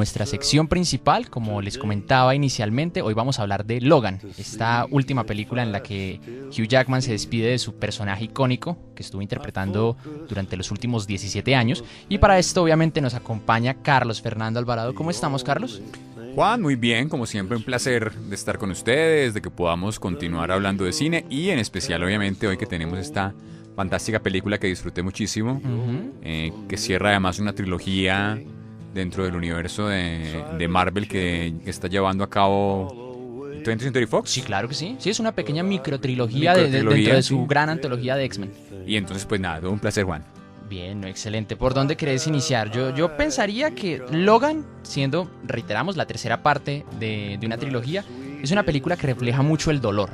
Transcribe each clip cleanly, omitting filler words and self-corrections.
nuestra sección principal. Como les comentaba inicialmente, hoy vamos a hablar de Logan, esta última película en la que Hugh Jackman se despide de su personaje icónico que estuvo interpretando durante los últimos 17 años. Y para esto obviamente nos acompaña Carlos Fernando Alvarado. ¿Cómo estamos, Carlos? Juan, muy bien, como siempre un placer de estar con ustedes, de que podamos continuar hablando de cine y en especial obviamente hoy que tenemos esta fantástica película que disfruté muchísimo, que cierra además una trilogía dentro del universo de Marvel que está llevando a cabo 20th Century Fox. Sí, claro que sí. Sí, es una pequeña microtrilogía dentro de su gran antología de X-Men. Y entonces pues nada, todo un placer, Juan. Bien, excelente. ¿Por dónde querés iniciar? Yo pensaría que Logan, siendo, reiteramos, la tercera parte de una trilogía, es una película que refleja mucho el dolor.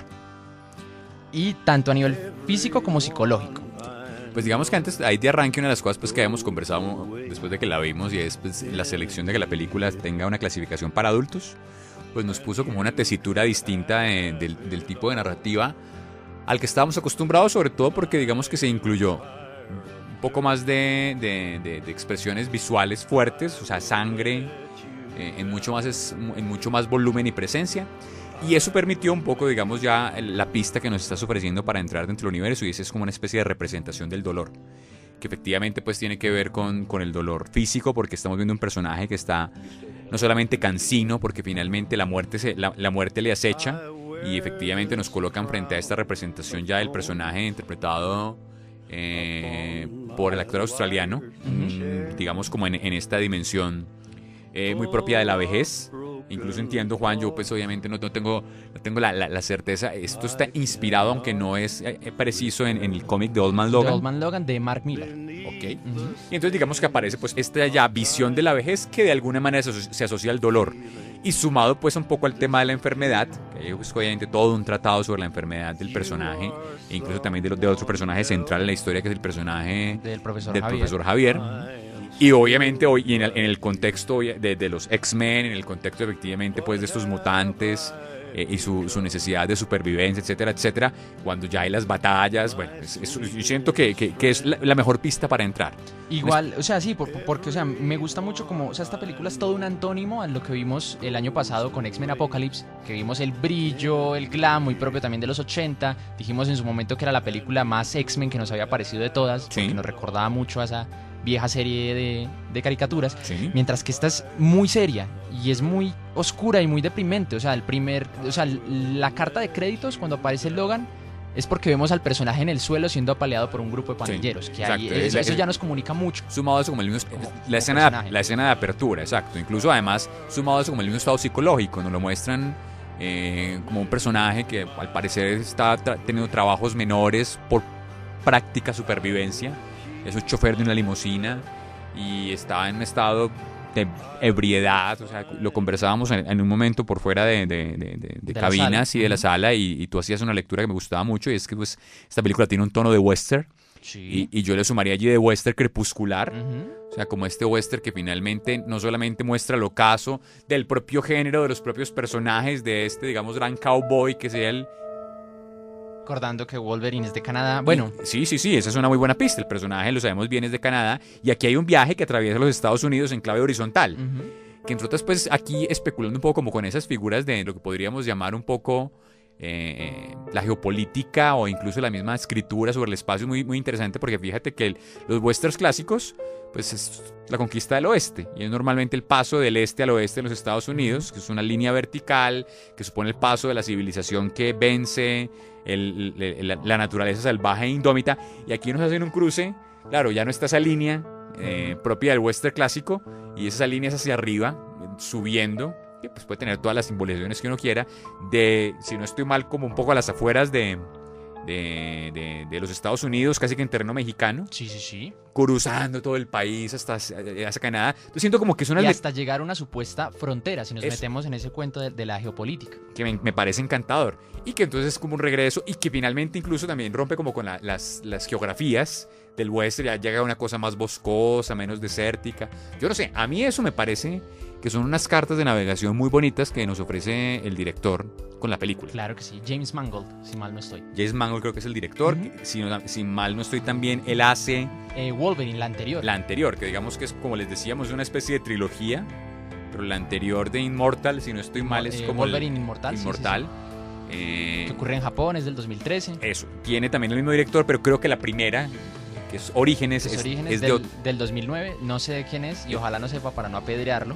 Y tanto a nivel físico como psicológico. Pues digamos que antes, ahí de arranque, una de las cosas pues, que habíamos conversado después de que la vimos y es pues, la selección de que la película tenga una clasificación para adultos, pues nos puso como una tesitura distinta del tipo de narrativa al que estábamos acostumbrados, sobre todo porque digamos que se incluyó un poco más de expresiones visuales fuertes, o sea, sangre en mucho más volumen y presencia. Y eso permitió un poco, digamos, ya la pista que nos estás ofreciendo para entrar dentro del universo, y esa es como una especie de representación del dolor, que efectivamente pues tiene que ver con el dolor físico, porque estamos viendo un personaje que está no solamente cansino, porque finalmente la muerte le acecha, y efectivamente nos colocan frente a esta representación ya del personaje interpretado por el actor australiano, digamos como en esta dimensión muy propia de la vejez. Incluso entiendo, Juan, yo pues obviamente no tengo la certeza. Esto está inspirado, aunque no es preciso, en el cómic de Old Man Logan. De Old Man Logan de Mark Millar. Ok. Y entonces digamos que aparece pues esta ya visión de la vejez que de alguna manera se asocia al dolor. Y sumado pues un poco al tema de la enfermedad, que hay pues, obviamente todo un tratado sobre la enfermedad del personaje, e incluso también de otro personaje central en la historia, que es el personaje del profesor Javier. Y obviamente hoy en el contexto de los X-Men, en el contexto efectivamente pues de estos mutantes y su necesidad de supervivencia, etcétera, etcétera, cuando ya hay las batallas, bueno, yo siento que es la mejor pista para entrar. Igual, o sea, sí, porque, o sea, me gusta mucho como, o sea, esta película es todo un antónimo a lo que vimos el año pasado con X-Men Apocalypse, que vimos el brillo, el glam, muy propio también de los 80, dijimos en su momento que era la película más X-Men que nos había parecido de todas, porque nos recordaba mucho a esa vieja serie de caricaturas, mientras que esta es muy seria y es muy oscura y muy deprimente. O sea, la carta de créditos cuando aparece Logan es porque vemos al personaje en el suelo siendo apaleado por un grupo de pandilleros, que ahí, eso ya nos comunica mucho. Sumado a eso como el mismo, la escena de apertura, exacto. Incluso además sumado a eso como el mismo estado psicológico, nos lo muestran como un personaje que al parecer está teniendo trabajos menores por práctica supervivencia. Es un chofer de una limusina y estaba en un estado de ebriedad. O sea, lo conversábamos en un momento por fuera de cabinas y de la sala, y tú hacías una lectura que me gustaba mucho, y es que pues esta película tiene un tono de western, y yo le sumaría allí de western crepuscular. O sea, como este western que finalmente no solamente muestra el ocaso del propio género, de los propios personajes, de este, digamos, gran cowboy que sería el... Recordando que Wolverine es de Canadá. Bueno. Sí, esa es una muy buena pista. El personaje, lo sabemos bien, es de Canadá. Y aquí hay un viaje que atraviesa los Estados Unidos en clave horizontal. Que entre otras, pues, aquí especulando un poco como con esas figuras de lo que podríamos llamar un poco la geopolítica, o incluso la misma escritura sobre el espacio, es muy, muy interesante, porque fíjate que los westerns clásicos, pues es la conquista del oeste, y es normalmente el paso del este al oeste de los Estados Unidos, que es una línea vertical que supone el paso de la civilización que vence la naturaleza salvaje e indómita. Y aquí nos hacen un cruce, claro, ya no está esa línea propia del western clásico, y esa línea es hacia arriba, subiendo, que pues puede tener todas las simbolizaciones que uno quiera, si no estoy mal, como un poco a las afueras de los Estados Unidos, casi que en terreno mexicano. Sí. Cruzando todo el país hasta Canadá. Yo siento como que es una... Y hasta llegar a una supuesta frontera, si nos metemos en ese cuento de la geopolítica. Que me parece encantador. Y que entonces es como un regreso, y que finalmente incluso también rompe como con las geografías del western. Ya llega a una cosa más boscosa, menos desértica. Yo no sé, a mí eso me parece que son unas cartas de navegación muy bonitas que nos ofrece el director con la película. Claro que sí, James Mangold, si mal no estoy. James Mangold creo que es el director, si mal no estoy también, él hace... Wolverine, la anterior. La anterior, que digamos que es, como les decíamos, una especie de trilogía pero la anterior de Immortal, si no estoy mal, es como Wolverine Inmortal. Inmortal. Sí, sí, sí. Que ocurre en Japón, es del 2013. Eso, tiene también el mismo director, pero creo que la primera, que es Orígenes, es del 2009, no sé de quién es y ojalá no sepa para no apedrearlo.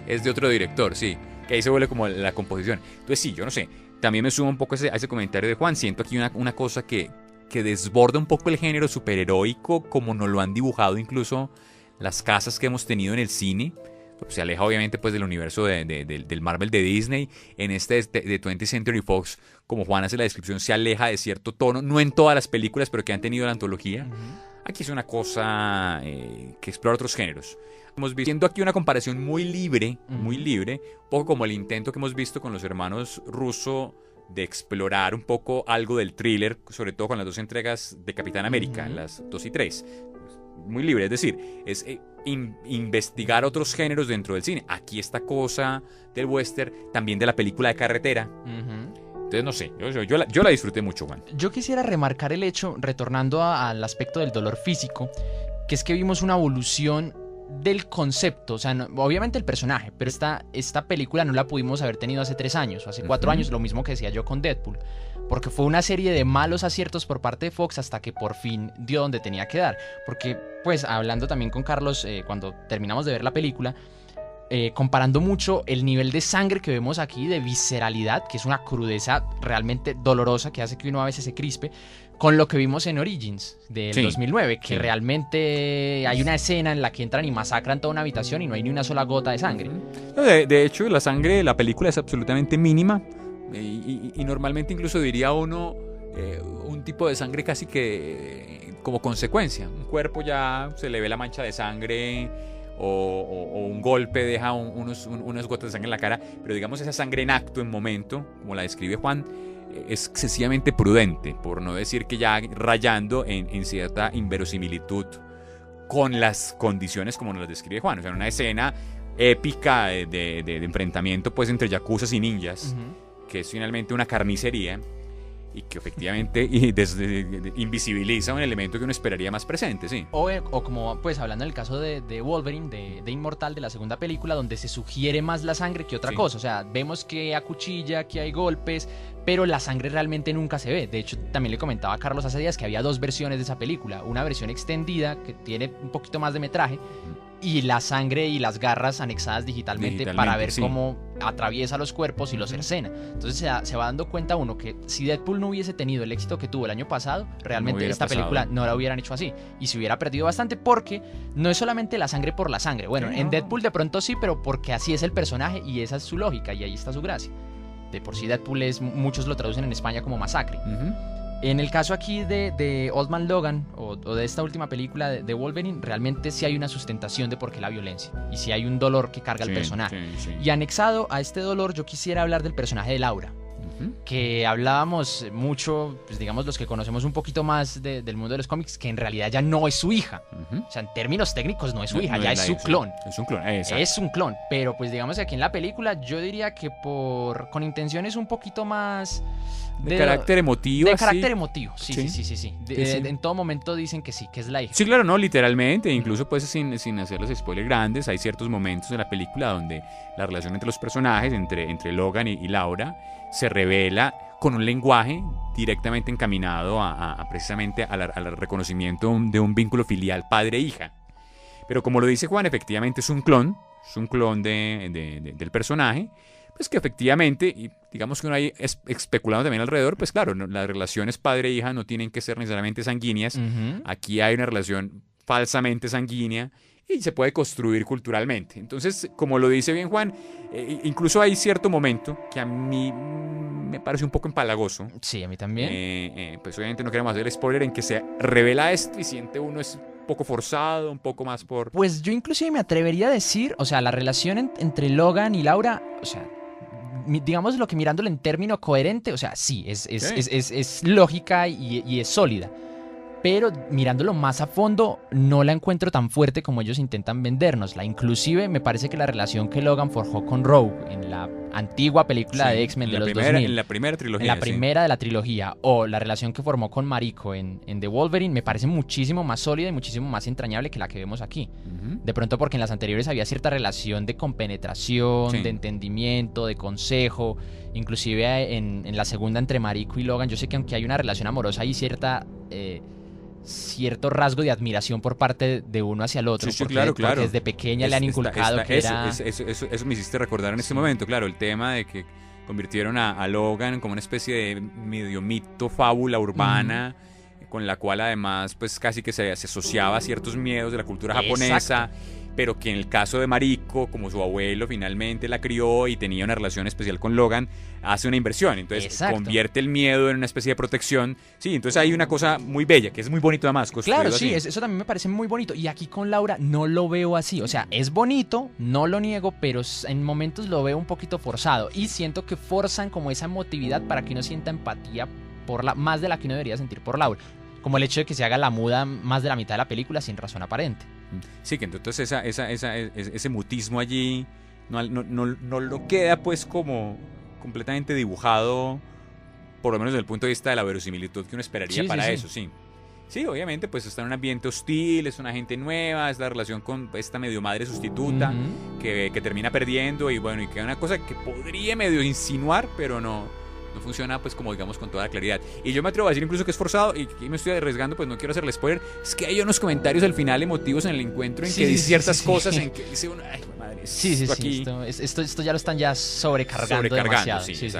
Es de otro director, sí, que ahí se vuelve como la composición. Entonces sí, yo no sé, también me sumo un poco a ese comentario de Juan, siento aquí una cosa que desborda un poco el género superheroico, como nos lo han dibujado incluso las casas que hemos tenido en el cine. Se aleja obviamente pues del universo del Marvel de Disney. En de 20th Century Fox, como Juan hace la descripción, se aleja de cierto tono, no en todas las películas, pero que han tenido la antología. Aquí es una cosa que explora otros géneros. Estamos viendo aquí una comparación muy libre, un poco como el intento que hemos visto con los hermanos Russo de explorar un poco algo del thriller, sobre todo con las 2 entregas de Capitán América, las 2 y 3. Muy libre, es decir, es investigar otros géneros dentro del cine. Aquí esta cosa del western, también de la película de carretera. Entonces, no sé, yo la disfruté mucho, Juan. Yo quisiera remarcar el hecho, retornando al aspecto del dolor físico, que es que vimos una evolución del concepto, o sea, obviamente el personaje, pero esta película no la pudimos haber tenido hace 3 años o hace 4 años, lo mismo que decía yo con Deadpool, porque fue una serie de malos aciertos por parte de Fox hasta que por fin dio donde tenía que dar, porque pues hablando también con Carlos cuando terminamos de ver la película, comparando mucho el nivel de sangre que vemos aquí, de visceralidad, que es una crudeza realmente dolorosa que hace que uno a veces se crispe, con lo que vimos en Origins del 2009, que realmente hay una escena en la que entran y masacran toda una habitación y no hay ni una sola gota de sangre. De hecho, la sangre de la película es absolutamente mínima y normalmente incluso diría uno un tipo de sangre casi que como consecuencia. Un cuerpo ya se le ve la mancha de sangre o un golpe deja unas gotas de sangre en la cara, pero digamos esa sangre en acto, en momento, como la describe Juan, es excesivamente prudente, por no decir que ya rayando en cierta inverosimilitud con las condiciones como nos las describe Juan. O sea, una escena épica de enfrentamiento pues entre yakuzas y ninjas, que es finalmente una carnicería y que efectivamente invisibiliza un elemento que uno esperaría más presente, sí. O como pues hablando en el caso de Wolverine, de Inmortal, de la segunda película, donde se sugiere más la sangre que otra cosa. O sea, vemos que acuchilla, que hay golpes, pero la sangre realmente nunca se ve. De hecho, también le comentaba a Carlos hace días que había 2 versiones de esa película. Una versión extendida que tiene un poquito más de metraje y la sangre y las garras anexadas digitalmente para ver cómo atraviesa los cuerpos y los cercena. Entonces se va dando cuenta uno que si Deadpool no hubiese tenido el éxito que tuvo el año pasado, realmente esta película no la hubieran hecho así. Y se hubiera perdido bastante porque no es solamente la sangre por la sangre. Bueno, en Deadpool de pronto sí, pero porque así es el personaje y esa es su lógica y ahí está su gracia. De por sí Deadpool muchos lo traducen en España como masacre. En el caso aquí de Old Man Logan o de esta última película de Wolverine, realmente sí hay una sustentación de por qué la violencia y sí hay un dolor que carga el personaje. Y anexado a este dolor yo quisiera hablar del personaje de Laura, que hablábamos mucho, pues digamos los que conocemos un poquito más del mundo de los cómics, que en realidad ya no es su hija. O sea, en términos técnicos no es su hija, ya es su clon. Es un clon, exacto. Es un clon, pero pues digamos que aquí en la película yo diría que con intenciones un poquito más... De carácter emotivo. De carácter emotivo, sí. En todo momento dicen que sí, que es la hija. Sí, claro, no, literalmente, incluso pues sin hacer los spoilers grandes, hay ciertos momentos en la película donde la relación entre los personajes, entre Logan y Laura, se revela con un lenguaje directamente encaminado precisamente al reconocimiento de un vínculo filial padre-hija. Pero como lo dice Juan, efectivamente es un clon del personaje, pues que efectivamente, y digamos que uno ahí especulando también alrededor, pues claro, las relaciones padre-hija no tienen que ser necesariamente sanguíneas. Aquí hay una relación falsamente sanguínea y se puede construir culturalmente. Entonces, como lo dice bien Juan, incluso hay cierto momento que a mí me parece un poco empalagoso. Sí, a mí también. Pues obviamente no queremos hacer el spoiler en que se revela esto y siente uno es un poco forzado, un poco más por... Pues yo inclusive me atrevería a decir, o sea, la relación entre Logan y Laura, o sea, digamos lo que mirándolo en término coherente, o sea, sí, es lógica y es sólida. Pero mirándolo más a fondo, no la encuentro tan fuerte como ellos intentan vendérnosla. Inclusive me parece que la relación que Logan forjó con Rogue en la antigua película de X-Men de los 2000. En la primera trilogía. En la primera de la trilogía, o la relación que formó con Mariko en The Wolverine, me parece muchísimo más sólida y muchísimo más entrañable que la que vemos aquí. De pronto porque en las anteriores había cierta relación de compenetración, de entendimiento, de consejo. Inclusive en la segunda entre Mariko y Logan, yo sé que aunque hay una relación amorosa, hay cierto rasgo de admiración por parte de uno hacia el otro. Sí, claro. Porque desde pequeña le han inculcado que era... Eso me hiciste recordar en este momento, claro, el tema de que convirtieron a Logan como una especie de medio mito, fábula urbana, con la cual además pues casi que se asociaba a ciertos miedos de la cultura japonesa. Pero que en el caso de Mariko, como su abuelo finalmente la crió y tenía una relación especial con Logan, hace una inversión. Entonces convierte el miedo en una especie de protección. Sí, entonces hay una cosa muy bella, que es muy bonito además. Claro, sí, eso también me parece muy bonito. Y aquí con Laura no lo veo así. O sea, es bonito, no lo niego, pero en momentos lo veo un poquito forzado. Y siento que forzan como esa emotividad para que uno sienta empatía más de la que uno debería sentir por Laura. Como el hecho de que se haga la muda más de la mitad de la película sin razón aparente. Sí, que entonces ese mutismo allí no lo queda pues como completamente dibujado, por lo menos desde el punto de vista de la verosimilitud que uno esperaría para eso, sí. Sí, obviamente pues está en un ambiente hostil, es una gente nueva, es la relación con esta medio madre sustituta que termina perdiendo y bueno, y que es una cosa que podría medio insinuar, pero no funciona pues como digamos con toda la claridad. Y yo me atrevo a decir incluso que es forzado y me estoy arriesgando, pues no quiero hacerle spoiler, es que hay unos comentarios al final emotivos en el encuentro en que dice ciertas cosas en que dice uno, ay madre, esto ya lo están sobrecargando demasiado. Sí.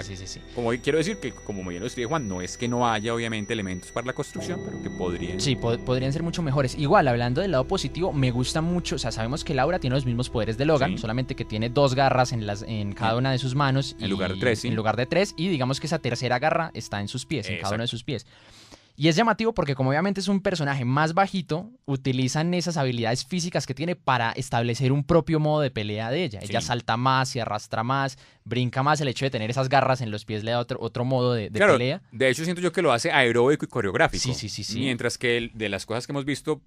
Como quiero decir que como bien lo escribe Juan, no es que no haya obviamente elementos para la construcción, pero que podrían ser mucho mejores. Igual, hablando del lado positivo, me gusta mucho, o sea, sabemos que Laura tiene los mismos poderes de Logan, solamente que tiene 2 garras en cada una de sus manos en lugar de 3, y digamos que esa tercera garra está en sus pies, en cada uno de sus pies. Y es llamativo porque como obviamente es un personaje más bajito, utilizan esas habilidades físicas que tiene para establecer un propio modo de pelea de ella. Ella salta más, se arrastra más, brinca más. El hecho de tener esas garras en los pies le da otro modo de pelea. De hecho siento yo que lo hace aeróbico y coreográfico. Sí. Mientras que de las cosas que hemos visto,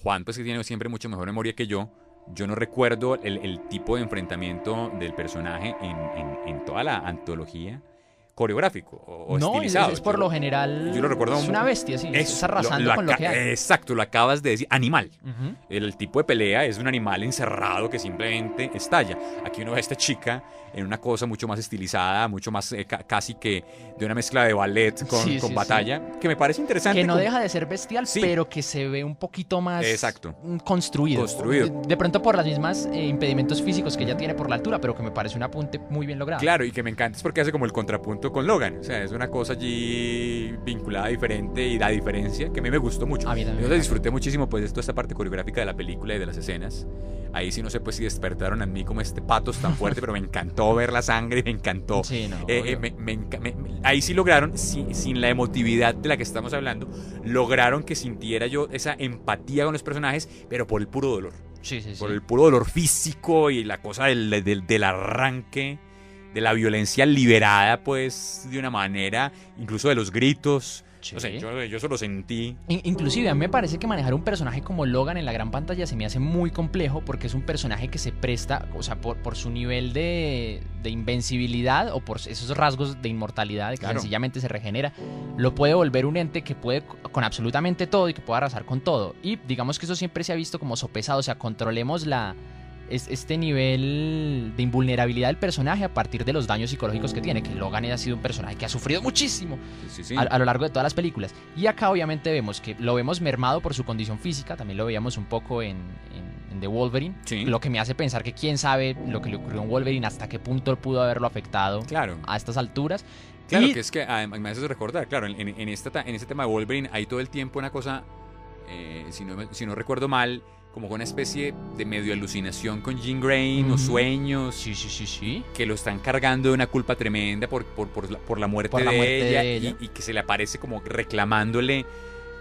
Juan pues que tiene siempre mucho mejor memoria que yo no recuerdo el tipo de enfrentamiento del personaje en toda la antología coreográfico o estilizado. No, es por lo general. Yo lo recuerdo. Es una bestia, sí. Es arrasando con lo que hay. Exacto, lo acabas de decir. Animal. El tipo de pelea es un animal encerrado que simplemente estalla. Aquí uno ve a esta chica en una cosa mucho más estilizada, mucho más casi que de una mezcla de ballet con batalla, que me parece interesante. Que no deja de ser bestial, pero que se ve un poquito más construido. De pronto por las mismas impedimentos físicos que ella tiene por la altura, pero que me parece un apunte muy bien logrado. Claro, y que me encanta es porque hace como el contrapunto con Logan. O sea, es una cosa allí vinculada diferente y da diferencia, que a mí me gustó mucho. Yo disfruté muchísimo pues de toda esta parte coreográfica de la película y de las escenas. Ahí sí no sé pues si despertaron en mí como este patos tan fuerte, pero me encantó ver la sangre, me encantó. Ahí sí lograron, sin la emotividad de la que estamos hablando, lograron que sintiera yo esa empatía con los personajes, pero por el puro dolor. Por el puro dolor físico y la cosa del arranque, de la violencia liberada, pues, de una manera, incluso de los gritos. O sea, yo eso lo sentí. Inclusive a mí me parece que manejar un personaje como Logan en la gran pantalla se me hace muy complejo porque es un personaje que se presta, o sea, por su nivel de invencibilidad o por esos rasgos de inmortalidad, de que sencillamente se regenera, lo puede volver un ente que puede con absolutamente todo y que puede arrasar con todo. Y digamos que eso siempre se ha visto como sopesado, o sea, controlemos este nivel de invulnerabilidad del personaje a partir de los daños psicológicos que tiene, que Logan ha sido un personaje que ha sufrido muchísimo a lo largo de todas las películas. Y acá obviamente vemos que lo vemos mermado por su condición física, también lo veíamos un poco en The Wolverine, lo que me hace pensar que quién sabe lo que le ocurrió en Wolverine, hasta qué punto pudo haberlo afectado a estas alturas. Claro, que es que además me haces recordar, claro, en este tema de Wolverine hay todo el tiempo una cosa, si no recuerdo mal, como con una especie de medio alucinación con Jean Grey o sueños. Sí. Que lo están cargando de una culpa tremenda por la muerte de ella. Y que se le aparece como reclamándole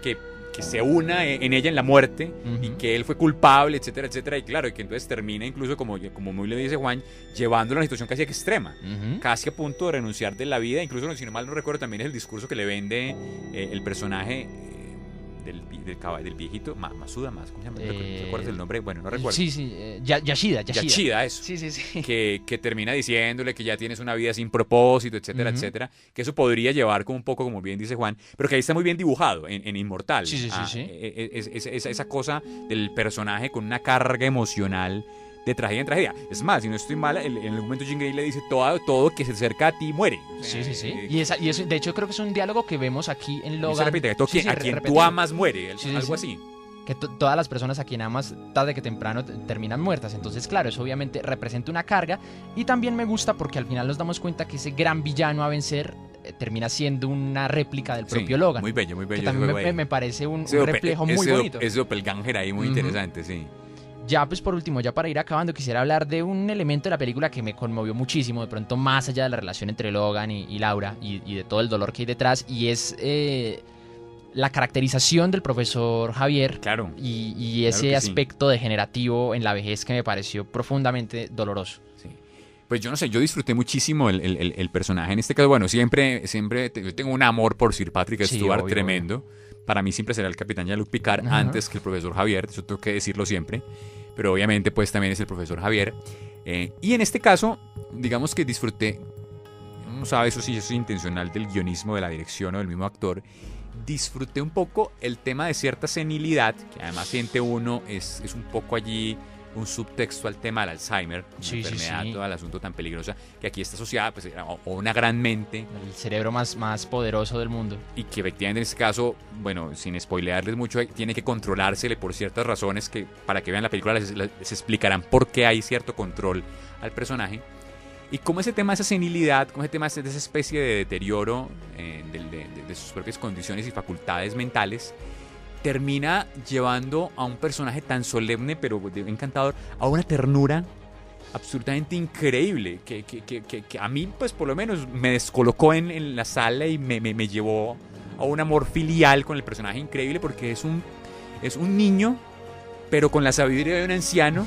que se una en ella en la muerte y que él fue culpable, etcétera, etcétera. Y claro, y que entonces termina incluso, como muy le dice Juan, llevándolo a una situación casi extrema, casi a punto de renunciar de la vida. Incluso, si no mal no recuerdo, también es el discurso que le vende el personaje del viejito, Masuda, ¿cómo se llama? ¿Recuerdas el nombre? Bueno, no recuerdo. Sí, Yashida. Yashida, eso. Sí. Que termina diciéndole que ya tienes una vida sin propósito, etcétera, etcétera. Que eso podría llevar como un poco, como bien dice Juan, pero que ahí está muy bien dibujado en Inmortal. Sí. Esa cosa del personaje con una carga emocional de tragedia en tragedia. Es más, si no estoy mal, en el momento Jean Grey le dice todo que se acerca a ti muere. Sí. Y eso, de hecho, creo que es un diálogo que vemos aquí en Logan. Se repite, a quien tú amas muere, algo así. Que todas las personas a quien amas tarde que temprano terminan muertas. Entonces, claro, eso obviamente representa una carga. Y también me gusta porque al final nos damos cuenta que ese gran villano a vencer termina siendo una réplica del propio Logan. Muy bello. Que también me parece un reflejo muy bonito. Ese doppelganger ahí muy interesante, sí. Ya pues por último, ya para ir acabando, quisiera hablar de un elemento de la película que me conmovió muchísimo, de pronto más allá de la relación entre Logan y Laura y de todo el dolor que hay detrás, y es la caracterización del profesor Javier. Claro. Y ese aspecto degenerativo en la vejez que me pareció profundamente doloroso. Sí. Pues yo no sé, yo disfruté muchísimo el personaje. En este caso, bueno, siempre yo tengo un amor por Sir Patrick Stewart tremendo. Obvio. Para mí siempre será el capitán Jean-Luc Picard antes que el profesor Javier, eso tengo que decirlo siempre. Pero obviamente pues también es el profesor Javier. Y en este caso, digamos que disfruté, no sabe eso si es intencional del guionismo, de la dirección o del mismo actor, disfruté un poco el tema de cierta senilidad, que además siente uno, es un poco allí un subtexto al tema del Alzheimer, una enfermedad, todo el asunto tan peligrosa, que aquí está asociada pues, a una gran mente. El cerebro más poderoso del mundo. Y que efectivamente en este caso, bueno, sin spoilearles mucho, tiene que controlársele por ciertas razones que para que vean la película les explicarán por qué hay cierto control al personaje. Y cómo ese tema de esa senilidad, cómo ese tema de esa especie de deterioro de sus propias condiciones y facultades mentales, termina llevando a un personaje tan solemne pero encantador a una ternura absolutamente increíble que a mí pues por lo menos me descolocó en la sala y me llevó a un amor filial con el personaje increíble porque es un niño pero con la sabiduría de un anciano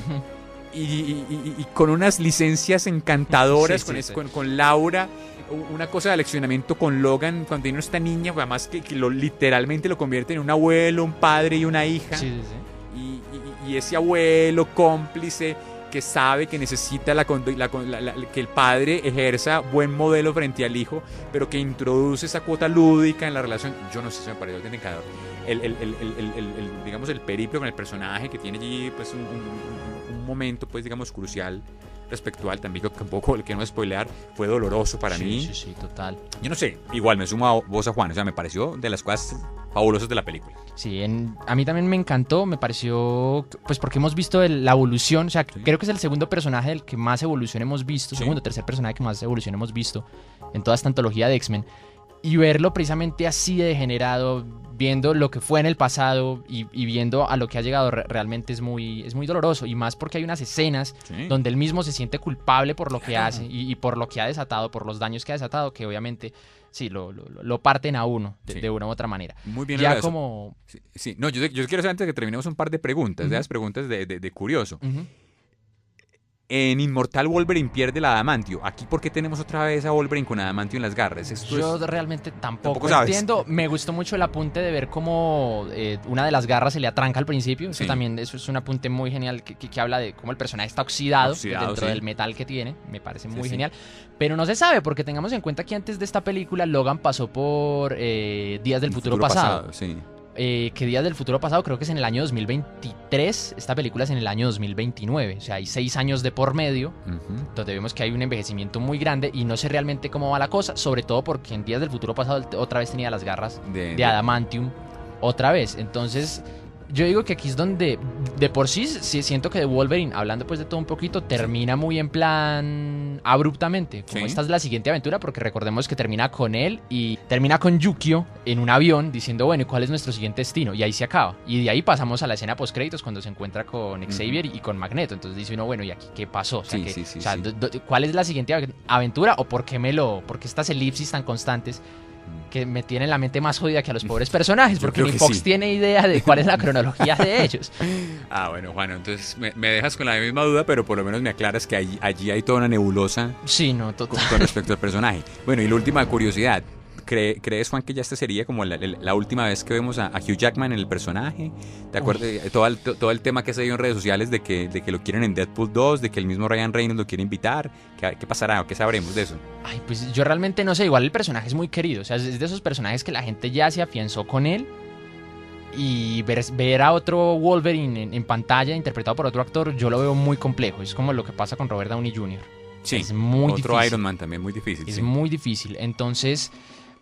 y con unas licencias encantadoras con Laura. Una cosa de aleccionamiento con Logan cuando tiene esta niña, además que literalmente lo convierte en un abuelo, un padre y una hija. Y ese abuelo cómplice que sabe que necesita que el padre ejerza buen modelo frente al hijo, pero que introduce esa cuota lúdica en la relación. Yo no sé si me pareció encantador. Digamos, el periplo con el personaje que tiene allí pues un momento pues digamos crucial respecto al también, que tampoco el que no spoilear, fue doloroso para mí. Sí, total. Yo no sé, igual me sumo a vos a Juan, o sea, me pareció de las cosas fabulosas de la película. Sí, a mí también me encantó, me pareció, pues porque hemos visto la evolución, o sea, creo que es el segundo personaje del que más evolución hemos visto, segundo, tercer personaje que más evolución hemos visto en toda esta antología de X-Men. Y verlo precisamente así de degenerado, viendo lo que fue en el pasado y viendo a lo que ha llegado realmente es muy doloroso. Y más porque hay unas escenas donde él mismo se siente culpable por lo que hace y por lo que ha desatado, por los daños que ha desatado, que obviamente sí lo parten a uno de una u otra manera. Muy bien. Ya como... Sí. No, yo quiero hacer antes de que terminemos un par de preguntas, de las preguntas de curioso. En Inmortal Wolverine pierde el adamantio. Aquí, ¿por qué tenemos otra vez a Wolverine con adamantio en las garras? Yo realmente tampoco entiendo. Me gustó mucho el apunte de ver cómo una de las garras se le atranca al principio. Eso es un apunte muy genial que habla de cómo el personaje está oxidado dentro del metal que tiene. Me parece muy genial. Pero no se sabe, porque tengamos en cuenta que antes de esta película Logan pasó por Días del Futuro Pasado. Que Días del Futuro Pasado creo que es en el año 2023, esta película es en el año 2029, o sea, hay 6 años de por medio, donde vemos que hay un envejecimiento muy grande y no sé realmente cómo va la cosa, sobre todo porque en Días del Futuro Pasado otra vez tenía las garras de adamantium, otra vez, entonces... Yo digo que aquí es donde, de por sí siento que The Wolverine, hablando pues de todo un poquito, termina muy en plan abruptamente. Como esta es la siguiente aventura, porque recordemos que termina con él y termina con Yukio en un avión diciendo, bueno, ¿y cuál es nuestro siguiente destino? Y ahí se acaba. Y de ahí pasamos a la escena postcréditos cuando se encuentra con Xavier y con Magneto. Entonces dice uno, bueno, ¿y aquí qué pasó? O sea, ¿cuál es la siguiente aventura? ¿O por qué estas elipsis tan constantes que me tienen la mente más jodida que a los pobres personajes? Porque ni Fox tiene idea de cuál es la cronología de ellos. Bueno, Juan, entonces me dejas con la misma duda, pero por lo menos me aclaras que allí hay toda una nebulosa total. Con respecto al personaje. Bueno, y la última curiosidad, ¿Crees, Juan, que ya esta sería como la última vez que vemos a Hugh Jackman en el personaje? ¿Te acuerdas todo el tema que se dio en redes sociales de que lo quieren en Deadpool 2, de que el mismo Ryan Reynolds lo quiere invitar? ¿Qué pasará o qué sabremos de eso? Ay, pues yo realmente no sé, igual el personaje es muy querido, o sea, es de esos personajes que la gente ya se afianzó con él. Y ver a otro Wolverine en pantalla interpretado por otro actor, yo lo veo muy complejo. Es como lo que pasa con Robert Downey Jr. Sí, es muy otro difícil. Iron Man también muy difícil. Es sí. muy difícil. Entonces,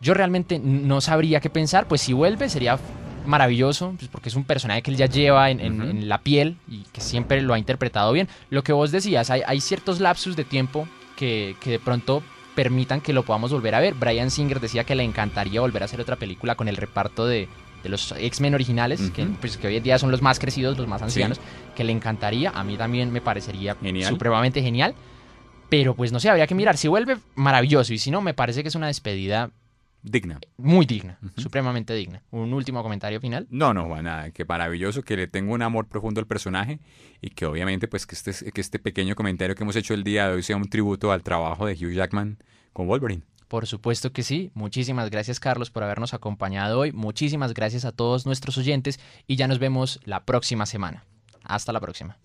yo realmente no sabría qué pensar. Pues si vuelve sería maravilloso, pues porque es un personaje que él ya lleva en la piel y que siempre lo ha interpretado bien. Lo que vos decías, hay ciertos lapsus de tiempo que de pronto permitan que lo podamos volver a ver. Bryan Singer decía que le encantaría volver a hacer otra película con el reparto de los X-Men originales, que hoy en día son los más crecidos, los más ancianos, sí, que le encantaría. A mí también me parecería supremamente genial. Pero pues no sé, habría que mirar. Si vuelve, maravilloso. Y si no, me parece que es una despedida digna. Muy digna, supremamente digna. ¿Un último comentario final? No, Juan, nada, que maravilloso, que le tengo un amor profundo al personaje y que obviamente pues que este pequeño comentario que hemos hecho el día de hoy sea un tributo al trabajo de Hugh Jackman con Wolverine. Por supuesto que sí. Muchísimas gracias, Carlos, por habernos acompañado hoy. Muchísimas gracias a todos nuestros oyentes y ya nos vemos la próxima semana. Hasta la próxima.